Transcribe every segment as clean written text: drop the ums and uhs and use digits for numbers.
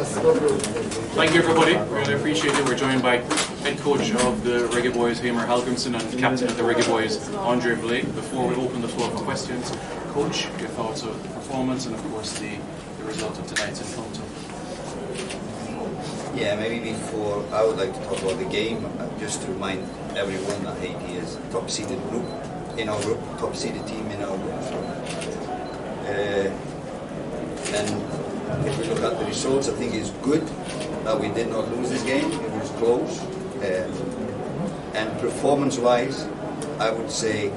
Thank you, everybody. Really appreciate it. We're joined by head coach of the Reggae Boys, Hallgrimsson, and captain of the Reggae Boys, Andre Blake. Before we open the floor for questions, coach, your thoughts of the performance and, of course, the result of tonight's encounter. Yeah, maybe before I would like to talk about the game, just to remind everyone that Haiti is a top-seeded group in our group, top-seeded team in our group. And if we look at the results, I think it's good that we did not lose this game. It was close. And performance-wise, I would say,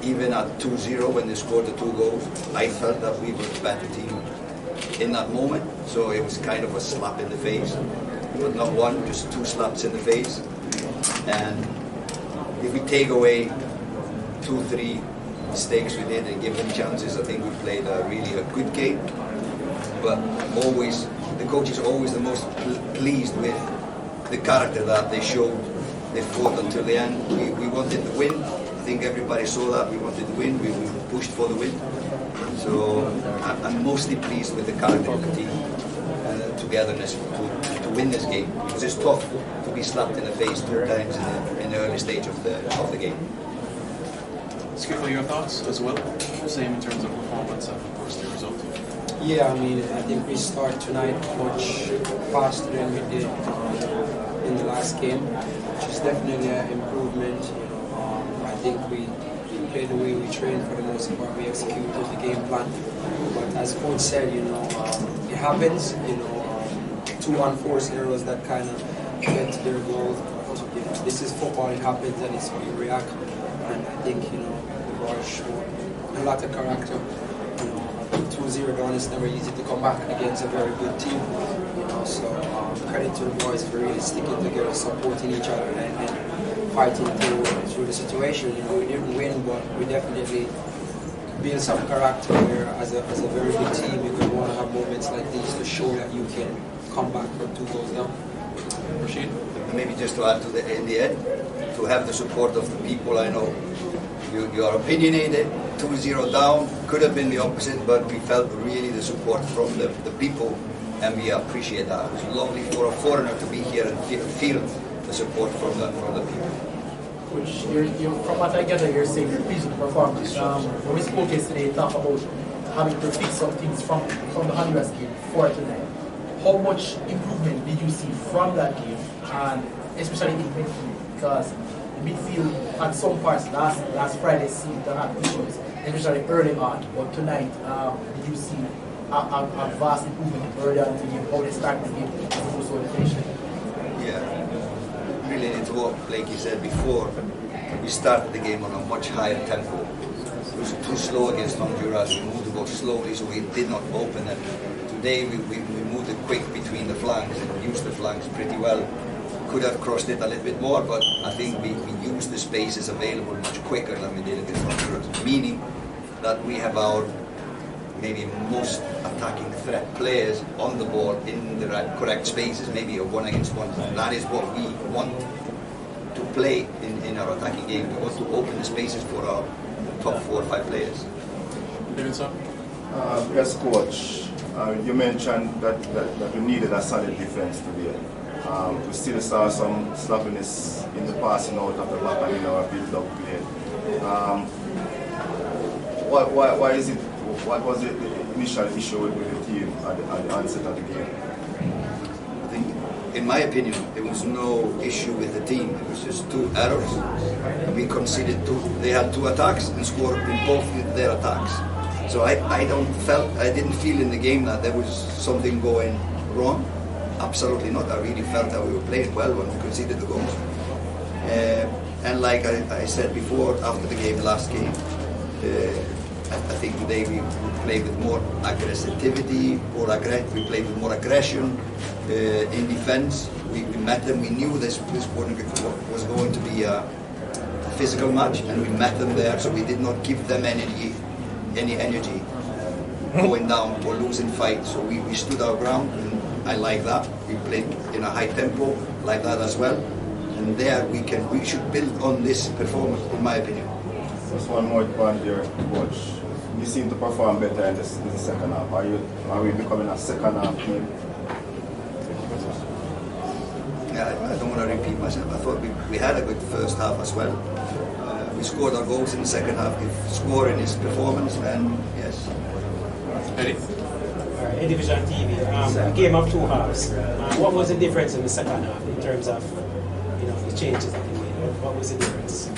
even at 2-0 when they scored the 2 goals, I felt that we were the better team in that moment. So it was kind of a slap in the face, but not one, just 2 slaps in the face. And if we take away 2-3 mistakes we did and give them chances, I think we played really a good game. But always, the coach is always the most pleased with the character that they showed. They fought until the end. We wanted to win. I think everybody saw that. We wanted to win. We pushed for the win. So I'm mostly pleased with the character of the team and the togetherness to win this game. Because it's tough to be slapped in the face 2 times in the early stage of the game. Skipper, your thoughts as well? Same in terms of performance and, of course, the result. Yeah, I mean, I think we start tonight much faster than we did in the last game, which is definitely an improvement. I think we played the way we trained for the most part. We executed the game plan. But as coach said, it happens. 2 unforced errors that kind of get to their goals. This is football. It happens, and it's how you react. And I think the boys showed a lot of character. 2-0 down is never easy to come back against a very good team. So credit to the boys for really sticking together, supporting each other, and fighting through the situation. We didn't win, but we definitely built some character where, as a very good team, you're going to want to have moments like these to show that you can come back from 2 goals down. Rashid? Maybe just to add to in the end, to have the support of the people. I know you are opinionated. 2-0 down, could have been the opposite, but we felt really the support from the people, and we appreciate that. It was lovely for a foreigner to be here and feel the support from the people. Which from what I gather, you're saying you're pleased with the performance. When we spoke yesterday, you talked about having to fix some things from the Honduras game for tonight. How much improvement did you see from that game, and especially in midfield? Because the midfield at some parts last Friday seemed to have issues, especially early on. But tonight, did you see a vast improvement early on in the game? How they started the game and also the finishing? Yeah, related to what Blakey said before, we started the game on a much higher tempo. It was too slow against Honduras. We moved the ball slowly, so we did not open it. Today we moved it quick between the flanks and used the flanks pretty well. Could have crossed it a little bit more, but I think we used the spaces available much quicker than we did against Honduras. Meaning that we have our maybe most attacking threat players on the ball in the correct spaces, maybe a 1 against 1. That is what we want to play in our attacking game. We want to open the spaces for our top 4 or 5 players. Yes, coach. You mentioned that we needed a solid defense today. We still saw some sloppiness in the passing out of the back and in our build-up play. Why is it? What was the initial issue with the team at the onset of the game? I think, in my opinion, there was no issue with the team. It was just 2 errors. We conceded 2. They had 2 attacks and scored in both their attacks. So I didn't feel in the game that there was something going wrong. Absolutely not. I really felt that we were playing well when we conceded the goals. And like I said before, after the game, last game, I think today we played with more aggressivity, we played with more aggression in defense. We met them. We knew this was going to be a physical match, and we met them there. So we did not give them any energy going down or losing fight. So we stood our ground, and I like that. We played in a high tempo like that as well. And there we should build on this performance, in my opinion. Just one more point here, coach. you seem to perform better in the second half. Are we becoming a second half team? Yeah, I don't want to repeat myself. I thought we had a good first half as well. We scored our goals in the second half. If scoring is performance, then yes. Eddie? Eddie Vision TV. A game of two halves. What was the difference in the second half in terms of the changes that you made? What was the difference?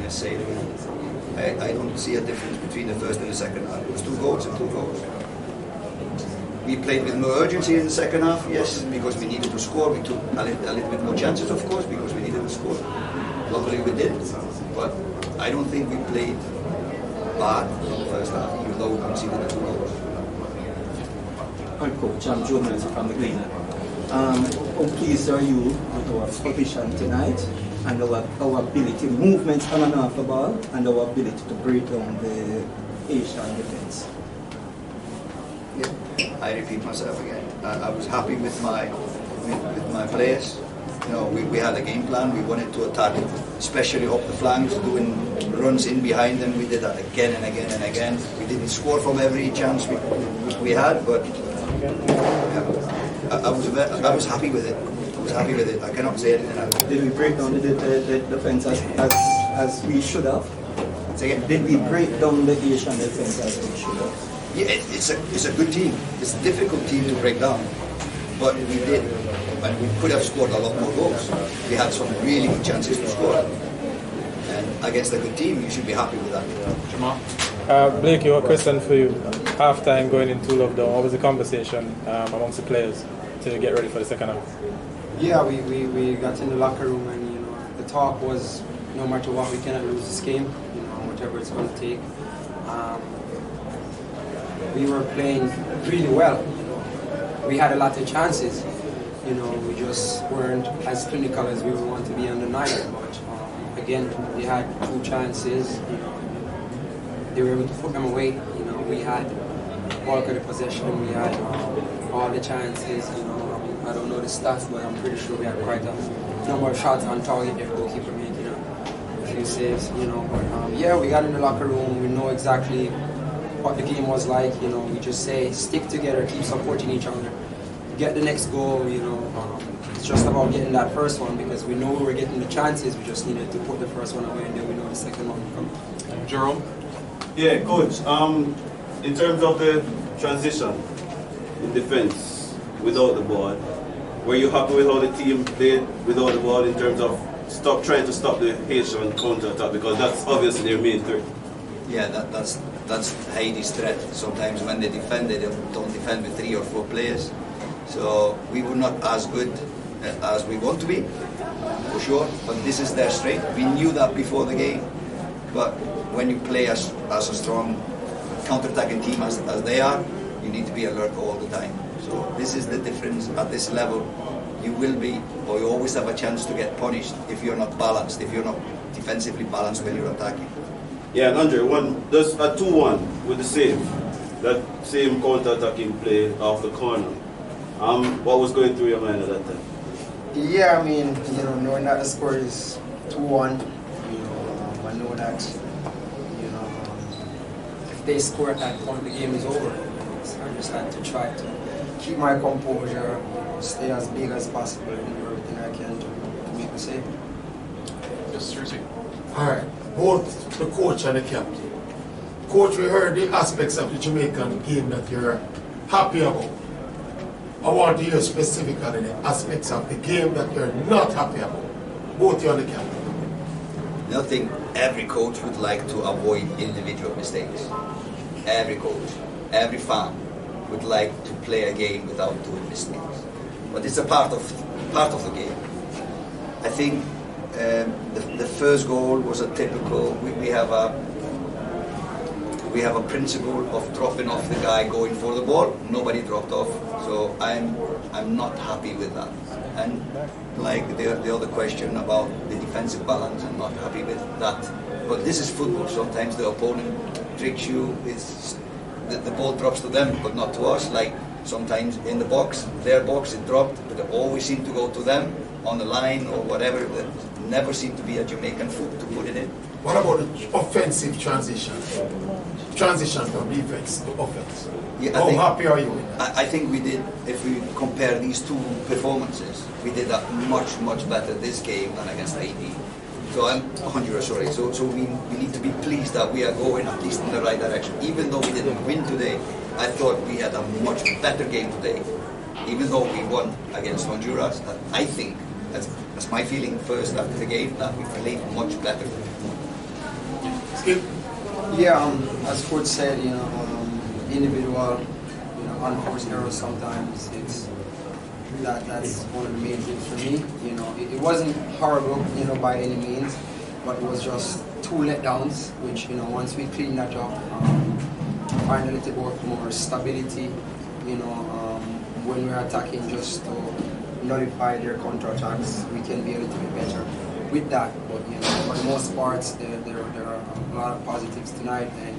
Yes, say it again. I don't see a difference between the first and the second half. It was 2 goals and 2 goals. We played with more urgency in the second half, yes, because we needed to score. We took a little bit more chances, of course, because we needed to score. Luckily we did, but I don't think we played bad in the first half, even though we conceded the 2 goals. Hi Coach, I'm Joe Mills from the Green. How pleased are you with our position tonight and our ability, movement on and off the ball, and our ability to break down the Asian defense? Yeah, I repeat myself again. I was happy with my players. We had a game plan. We wanted to attack, especially up the flanks, doing runs in behind them. We did that again and again and again. We didn't score from every chance we had, but I was happy with it. I was happy with it. I cannot say anything else. Did we break down the defense as we should have? Did we break down the Asian defense as we should have? Yeah, it's a good team. It's a difficult team to break down, but we did, and we could have scored a lot more goals. We had some really good chances to score, and against a good team, you should be happy with that. Jamal? Blakey, a question for you. Half time going into lockdown, what was the conversation amongst the players to get ready for the second half? Yeah, we got in the locker room, and the talk was, no matter what, we cannot lose this game. Whatever it's going to take. We were playing really well. We had a lot of chances. We just weren't as clinical as we would want to be on the night. But again, they had 2 chances. They were able to put them away. We had bulk of the possession. We had all the chances. I don't know the stats, but I'm pretty sure we had quite a number of shots on target. Their goalkeeper making a few saves. But yeah, we got in the locker room. We know exactly what the game was like. We just say stick together, keep supporting each other, get the next goal. It's just about getting that first one, because we know we were getting the chances. We just needed to put the first one away, and then we know the second one will come. Jerome? Yeah, Coach. In terms of the transition in defense without the ball, were you happy with how the team played without the ball in terms of trying to stop the Haitian counter-attack, because that's obviously their main threat? Yeah, that's Haiti's threat. Sometimes when they defend, they don't defend with 3 or 4 players. So we were not as good as we want to be, for sure. But this is their strength. We knew that before the game. But when you play as a strong counter-attacking team as they are, you need to be alert all the time. So this is the difference. At this level, you will be, or you always have a chance to get punished if you're not balanced, if you're not defensively balanced when you're attacking. Yeah, and Andre, there's a 2-1 with the save, that same counter-attacking play off the corner. What was going through your mind at that time? Yeah, I mean, knowing that the score is 2-1, I know that, if they score at that point, the game is over. So I just had to try to keep my composure, stay as big as possible, and do everything I can to make the save. Yes, Jersey. All right, both the coach and the captain. Coach, we heard the aspects of the Jamaican game that you're happy about. I want to hear specifically the aspects of the game that you're not happy about. Both you and the captain. I think every coach would like to avoid individual mistakes. Every coach, every fan would like to play a game without doing mistakes. But it's a part of the game. I think the first goal was a typical. We have a principle of dropping off the guy going for the ball. Nobody dropped off, so I'm not happy with that. And like the other question about the defensive balance, I'm not happy with that. But this is football. Sometimes the opponent tricks you. The ball drops to them, but not to us. Like sometimes in the box, their box, it dropped, but they always seem to go to them. on the line or whatever. There never seemed to be a Jamaican foot to put it in. What about the offensive transition? Transition from defense to offense. Yeah, How happy are you with that? I think we did, if we compare these two performances, we did that much, much better this game than against Haiti. So I'm Honduras, sorry. So we need to be pleased that we are going at least in the right direction. Even though we didn't win today, I thought we had a much better game today. Even though we won against Honduras, I think, that's my feeling first after the game, that we played much better. Skip? Yeah, as Coach said, individual, unforced errors sometimes. That's one of the main things for me. It wasn't horrible, by any means, but it was just 2 letdowns, which, once we clean that up, find a little bit more stability, when we're attacking, just to nullify their counterattacks, we can be a little bit better with that. But for the most part, there are a lot of positives tonight, and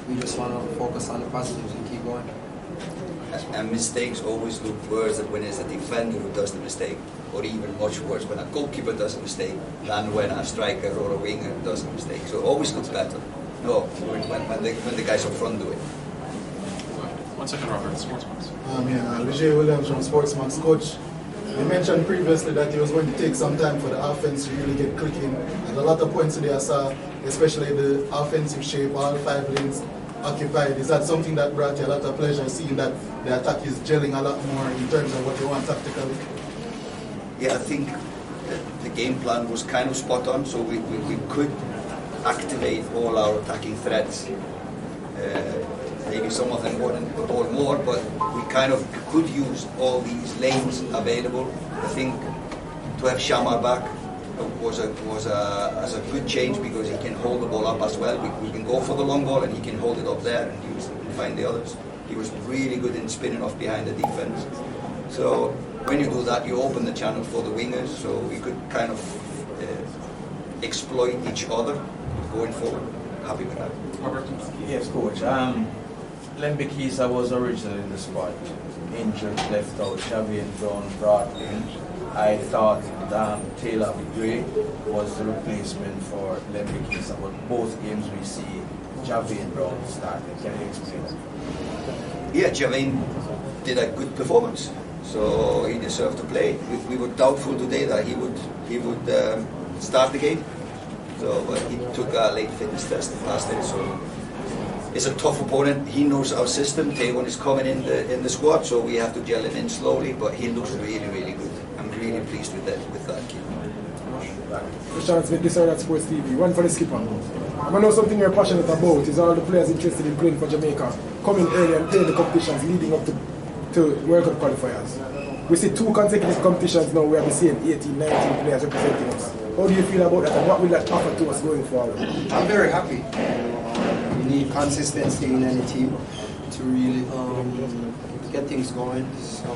we just want to focus on the positives and keep going. And mistakes always look worse than when it's a defender who does the mistake, or even much worse when a goalkeeper does a mistake than when a striker or a winger does a mistake. So it always looks better. No, when the guys up front do it. 1 second, Robert, Sportsmax. Vijay Williams from Sportsmax. Coach, you mentioned previously that it was going to take some time for the offense to really get clicking. And a lot of points today I saw, especially the offensive shape, all 5 lanes occupied. Is that something that brought you a lot of pleasure, seeing that the attack is gelling a lot more in terms of what you want tactically? Yeah, I think the game plan was kind of spot on, so we could activate all our attacking threats. Maybe some of them weren't the ball more, but we kind of could use all these lanes available. I think to have Shamar back was a good change, because he can hold the ball up as well. We can go for the long ball and he can hold it up there and use it and find the others. He was really good in spinning off behind the defense. So when you do that, you open the channel for the wingers, so we could kind of exploit each other going forward. Happy with that. Robert? Yes, Coach. Lembe Kisa was originally in the squad. Injured, left out. Javier Brown brought in. I thought Taylor Gray was the replacement for Lembe Kisa, but both games we see Javier Brown starting. Can you explain that? Yeah, Javier did a good performance, so he deserved to play. We were doubtful today that he would start the game, so but he took a late fitness test and passed it. So it's a tough opponent. He knows our system. Taywan is coming in the squad, so we have to gel him in slowly. But he looks really, really good. I'm really pleased with that kid. Christian Smith, this at Sports TV. One for the skipper. I know something you're passionate about is all the players interested in playing for Jamaica, coming early and playing the competitions leading up to World Cup qualifiers. We see 2 consecutive competitions now where we see 18, 19 players representing us. How do you feel about that, and what will that offer to us going forward? I'm very happy. We need consistency in any team to really get things going. So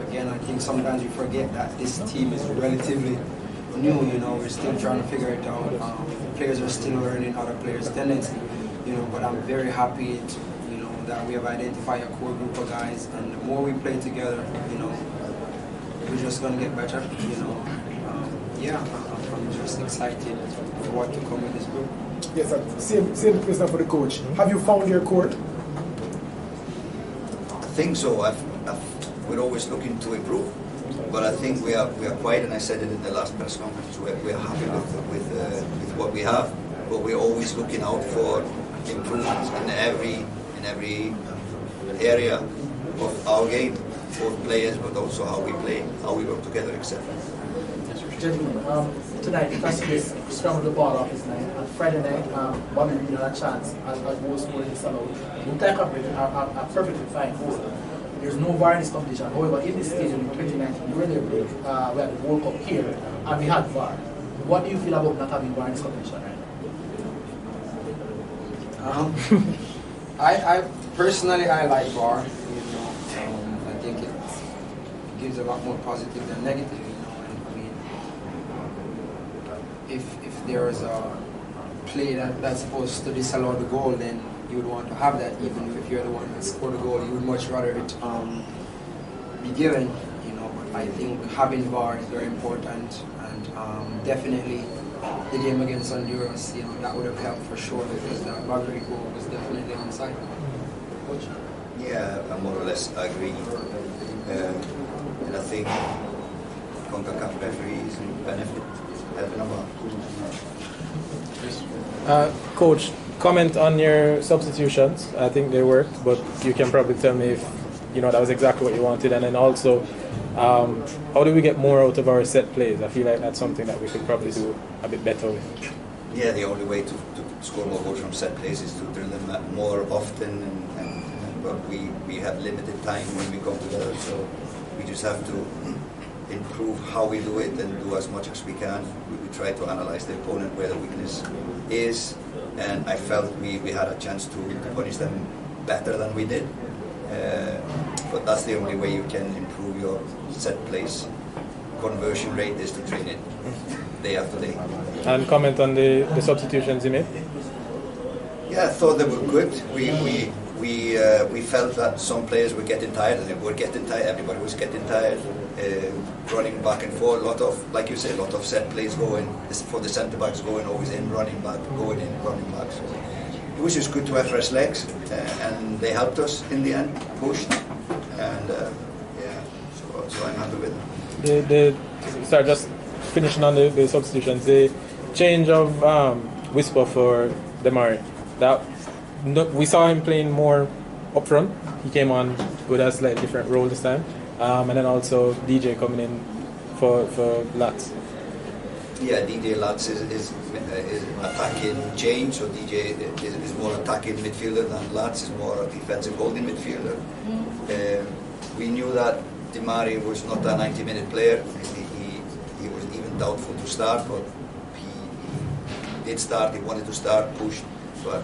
again, I think sometimes we forget that this team is relatively new. We're still trying to figure it out. Players are still learning other players' tendency. But I'm very happy that we have identified a core group of guys, and the more we play together, we're just gonna get better. I'm just excited for what to come with this group. Yes, same question for the coach. Have you found your core? I think so. We're always looking to improve, but I think we are quite, and I said it in the last press conference, we're happy with what we have, but we're always looking out for improvements in every area of our game, both players, but also how we play, how we work together, etc. Gentlemen, tonight, Cassius scrambled the ball off his night. On Friday night, Bobby Reed had a chance as goal scoring disallowed. The entire company are perfectly fine goal. There's no VAR in this competition. However, in this stadium in 2019, we were there, we had the World Cup here, and we had VAR. What do you feel about not having VAR in this competition right now? I personally like VAR. I think it gives a lot more positive than negative. If there is a play that's supposed to disallow the goal, then you would want to have that. Even if you're the one that scored the goal, you would much rather it be given. But I think having VAR is very important, and definitely the game against Honduras, that would have helped for sure, because that Maverick goal was definitely onside. Yeah, I more or less agree. And I think Concacaf referees benefit helping them out. Coach, comment on your substitutions. I think they worked, but you can probably tell me if that was exactly what you wanted. And then also, how do we get more out of our set plays? I feel like that's something that we could probably do a bit better with. Yeah, the only way to score more goals from set plays is to drill them more often, but we have limited time when we come together, so we just have to improve how we do it and do as much as we can. We try to analyze the opponent where the weakness is, and I felt we had a chance to punish them better than we did. But that's the only way you can improve your set plays conversion rate, is to train it day after day. And comment on the substitutions you made? Yeah, I thought they were good. We felt that some players were getting tired, and they were getting tired. Everybody was getting tired, running back and forth. Like you said, a lot of set plays going for the centre backs, going always in, running back, going in, running back. So it was just good to have fresh legs, and they helped us in the end, pushed, and so I'm happy with them. Sorry, just finishing on the substitutions. The change of Whisper for Demari. We saw him playing more up front. He came on with a slightly different role this time, and then also DJ coming in for Lats. Yeah, DJ Lats is attacking change, so DJ is more attacking midfielder than Lats is more a defensive holding midfielder. We knew that Demari was not a 90-minute player. He was even doubtful to start, but he did start. He wanted to start, pushed, but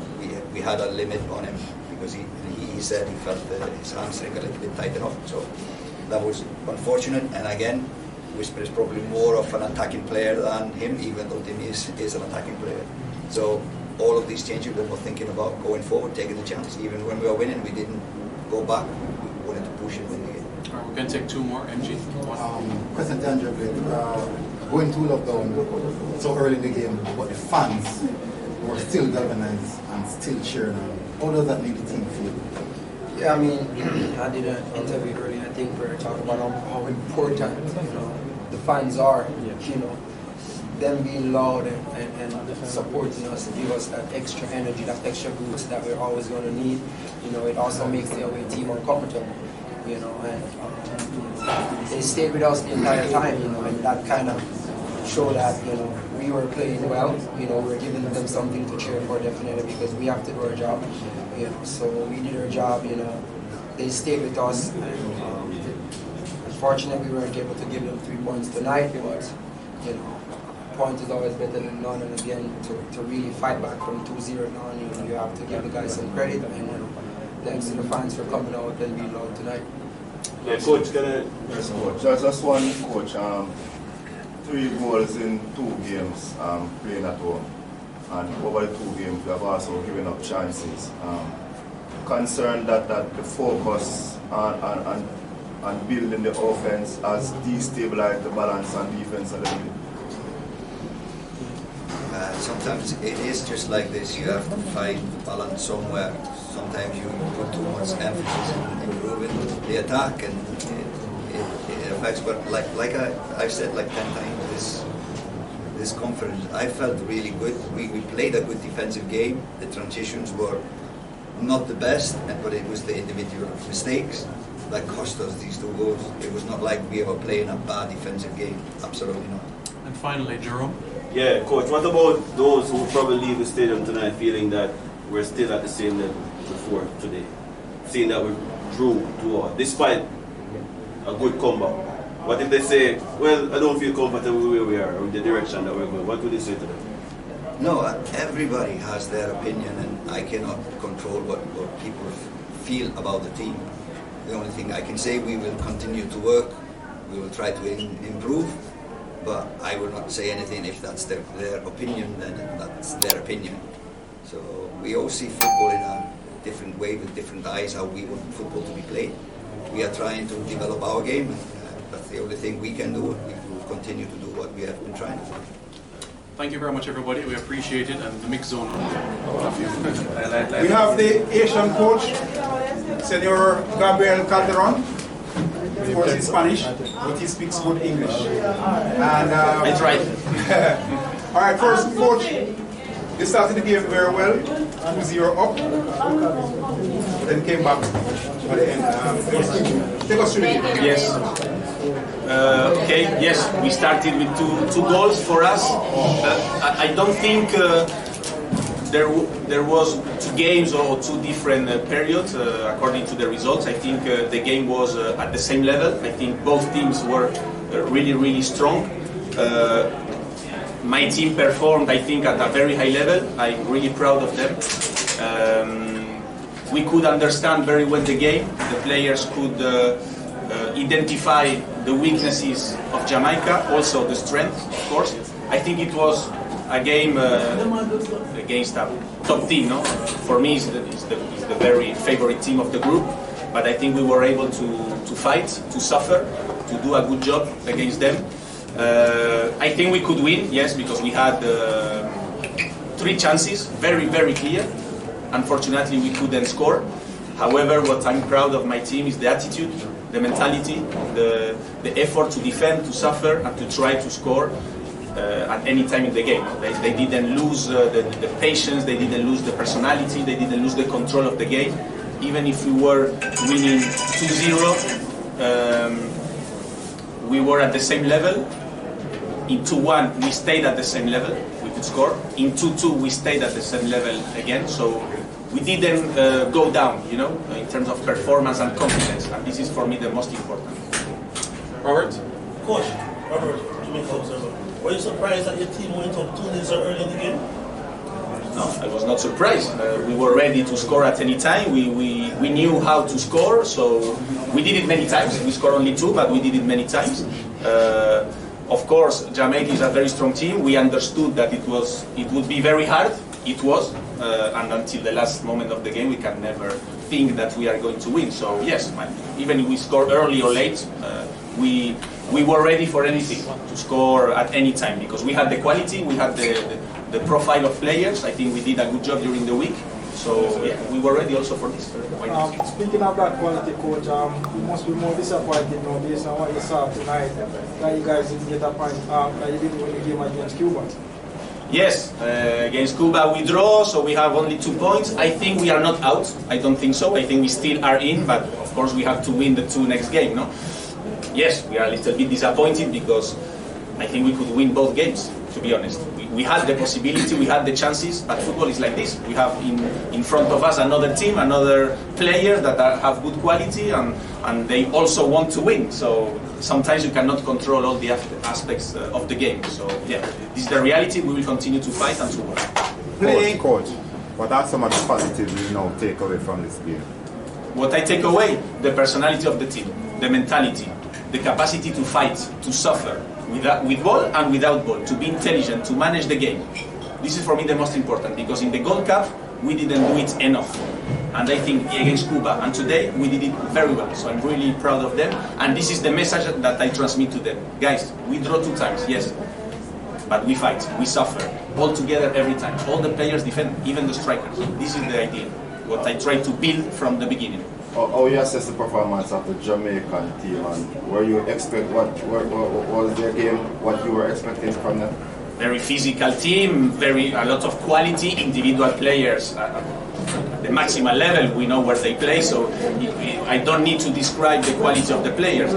we had a limit on him because he said he felt his hamstring a little bit tight enough. So that was unfortunate. And again, Whisper is probably more of an attacking player than him, even though Timmy is an attacking player. So all of these changes we were thinking about going forward, taking the chance. Even when we were winning, we didn't go back. We wanted to push and win the game. All right, we're going to take two more. MG. Question to Andrew, going to lockdown so early in the game, but the fans were still galvanized and still cheering on. How does that make the team feel? Yeah, I mean, I did an interview earlier. I think we were talking about how important the fans are. Them being loud and supporting us, give us that extra energy, that extra boost that we're always going to need. It also makes the away team uncomfortable. And they stayed with us the entire time. And that kind of showed that we were playing well. We're giving them something to cheer for, definitely, because we have to do our job. So we did our job. They stayed with us, and unfortunately we weren't able to give them 3 points tonight. But a point is always better than none. And again, to really fight back from 2-0 down, you have to give the guys some credit. And thanks to the fans for coming out and being loud tonight. Yeah, Coach, can I? Yes, Coach. Just one, Coach. 3 goals in 2 games playing at home, and over the 2 games we have also given up chances. Concerned that the focus on building the offense has destabilized the balance on defense a little bit. Sometimes it is just like this. You have to find the balance somewhere. Sometimes you put too much emphasis on improving the attack, and it affects. But like I've said like 10 times this conference, I felt really good. We played a good defensive game. The transitions were not the best, but it was the individual mistakes that cost us these 2 goals. It was not like we were playing a bad defensive game. Absolutely not. And finally, Jerome. Yeah, Coach, what about those who probably leave the stadium tonight feeling that we're still at the same level before today? Seeing that we drew 2-2, despite a good comeback. What if they say, well, I don't feel comfortable where we are, or the direction that we're going? What would you say to them? No, everybody has their opinion, and I cannot control what people feel about the team. The only thing I can say, we will continue to work, we will try to improve, but I will not say anything. If that's their opinion, then that's their opinion. So we all see football in a different way, with different eyes, how we want football to be played. We are trying to develop our game, and that's the the only thing we can do, we will continue to do what we have been trying to do. Thank you very much, everybody. We appreciate it, and the mix zone. We have the Asian coach, Senor Gabriel Calderon. Of course, in Spanish, but he speaks good English. And I tried. All right, first, coach, you started the game very well, 2-0 up, then came back at the end. Take us through the game. Yes. Okay, yes, we started with two goals for us. I don't think there was 2 games or 2 different periods according to the results. I think the game was at the same level. I think both teams were really strong. My team performed, I think, at a very high level. I'm really proud of them. We could understand very well the game. The players could identify the weaknesses of Jamaica, also the strength, of course. I think it was a game against a top team. No, for me, it's the very favorite team of the group. But I think we were able to fight, to suffer, to do a good job against them. I think we could win, yes, because we had 3 chances, very clear. Unfortunately, we couldn't score. However, what I'm proud of my team is the attitude, the mentality, the effort to defend, to suffer, and to try to score at any time in the game. They didn't lose the patience, they didn't lose the personality, they didn't lose the control of the game. Even if we were winning 2-0, we were at the same level. In 2-1, we stayed at the same level, we could score. In 2-2, we stayed at the same level again, so we didn't go down, you know, in terms of performance and confidence, and this is for me the most important. Robert? Coach, Robert, Jamaica Observer. Were you surprised that your team went up 2-0 so early in the game? No, I was not surprised. We were ready to score at any time. We knew how to score, so we did it many times. We scored only 2, but we did it many times. Of course, Jamaica is a very strong team. We understood that it would be very hard. It was, and until the last moment of the game, we can never think that we are going to win. So yes, even if we score early or late, we were ready for anything, to score at any time, because we had the quality, we had the profile of players. I think we did a good job during the week. So yeah, we were ready also for this. Speaking of that quality, coach, you must be more disappointed now based on what you saw tonight, that you guys didn't get a point, that you didn't win the game against Cuba. Yes, against Cuba we draw, so we have only 2 points. I think we are not out. I don't think so. I think we still are in, but of course we have to win the 2 next game, no? Yes, we are a little bit disappointed because I think we could win both games, to be honest. We had the possibility, we had the chances, but football is like this. We have in front of us another team, another players that have good quality, and they also want to win. So sometimes you cannot control all the aspects of the game. So yeah, this is the reality. We will continue to fight and to work. Coach, what are some of the positives you now take away from this game? What I take away, the personality of the team, the mentality, the capacity to fight, to suffer, with ball and without ball, to be intelligent, to manage the game. This is for me the most important, because in the Gold Cup we didn't do it enough, and I think against Cuba and today we did it very well. So I'm really proud of them, and this is the message that I transmit to them. Guys, we draw 2 times, yes, but we fight, we suffer, all together every time. All the players defend, even the strikers. This is the idea, what I try to build from the beginning. How you assess the performance of the Jamaican team, and were you expect what was their game, what you were expecting from them? Very physical team, a lot of quality, individual players at the maximal level. We know where they play, so I don't need to describe the quality of the players.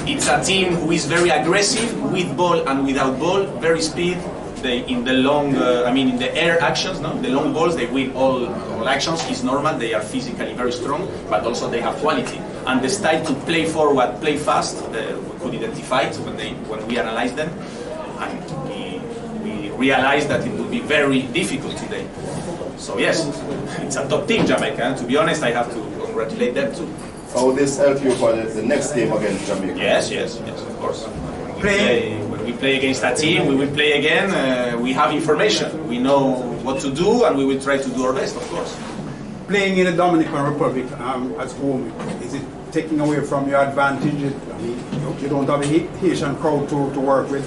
It's a team who is very aggressive with ball and without ball, very speed. In the long, in the air actions, no? The long balls, they win all actions. It's normal. They are physically very strong, but also they have quality. And the style to play forward, play fast, we could identify it when we analyze them, and we realized that it would be very difficult today. So yes, it's a top team, Jamaica. And to be honest, I have to congratulate them too. How this help you for the next game against Jamaica? Yes, of course. When we play against a team, we will play again. We have information. We know what to do, and we will try to do our best, of course. Playing in the Dominican Republic as home, is it taking away from your advantage. You don't have a Haitian crowd to work with.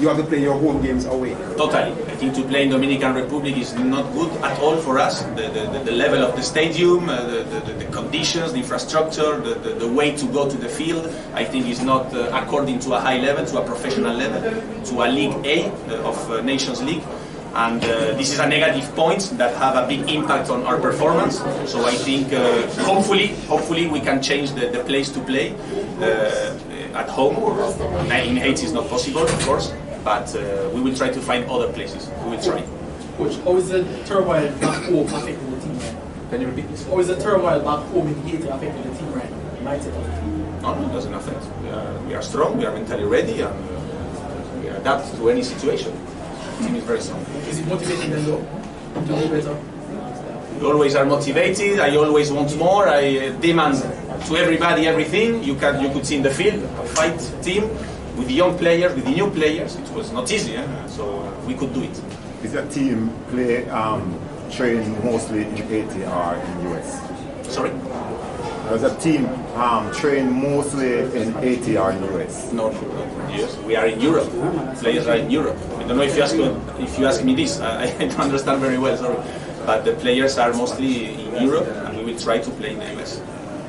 You have to play your home games away. Totally. I think to play in Dominican Republic is not good at all for us. The level of the stadium, the conditions, the infrastructure, the way to go to the field, I think is not according to a high level, to a professional level, to a League A of Nations League. And this is a negative point that have a big impact on our performance. So I think hopefully we can change the place to play at home. In Haiti is not possible, of course, but we will try to find other places. We will try. Coach, how is the turmoil back home affecting the team right now? Can you repeat this? How is the turmoil back home in Haiti affecting the team right now? Mindset of the team? No, it doesn't affect. We are strong, we are mentally ready, and we adapt to any situation. The team is very strong. Is it motivating them though to do better? We always are motivated. I always want more. I demand to everybody everything. You could see in the field a fight team with the young players, with the new players. It was not easy, so we could do it. Is your team train mostly in Haiti or in US? Sorry? Does a team train mostly in Haiti or in US? No. Yes, we are in Europe. Players are in Europe. I don't know if you ask me this. I don't understand very well. Sorry, but the players are mostly in Europe, and we will try to play in the US.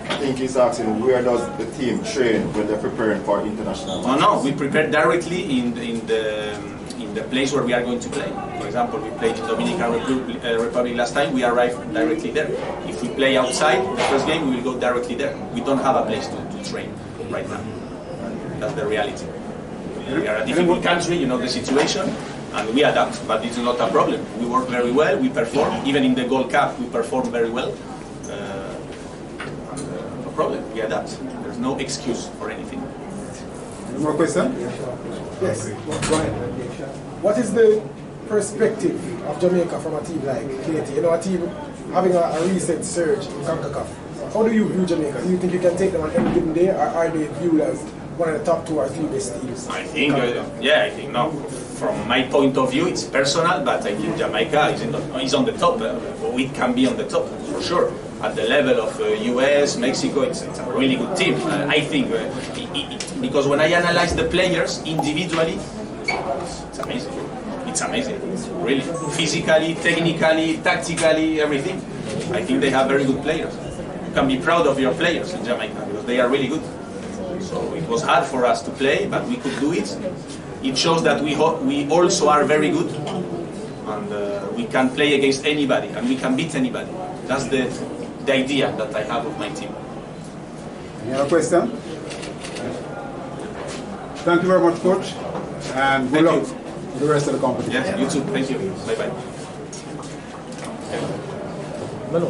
I think he's asking where does the team train when they're preparing for international matches? No, we prepare directly in the place where we are going to play. For example, we played in Dominican Republic last time. We arrived directly there. If we play outside the first game, we will go directly there. We don't have a place to train right now. That's the reality. We are a difficult country, you know the situation, and we adapt, but it's not a problem. We work very well, we perform. Even in the Gold Cup, we perform very well. No problem, we adapt. There's no excuse for anything. Any more questions? Yes, go ahead. What is the perspective of Jamaica from a team like Haiti? You know, a team having a recent surge in Concacaf. How do you view Jamaica? Do you think you can take them on any given day, or are they viewed as one of the top 2 or 3 best teams? I think, I think no. From my point of view, it's personal, but I think Jamaica is on the top. We can be on the top, for sure. At the level of US, Mexico, it's a really good team. I think, because when I analyze the players individually, it's amazing. It's amazing, really. Physically, technically, tactically, everything. I think they have very good players. You can be proud of your players in Jamaica, because they are really good. So it was hard for us to play, but we could do it. It shows that we also are very good, and we can play against anybody, and we can beat anybody. That's the idea that I have of my team. Any other question? Thank you very much, Coach, and good luck with the rest of the competition. Yes, you too. Thank you. Bye-bye. No,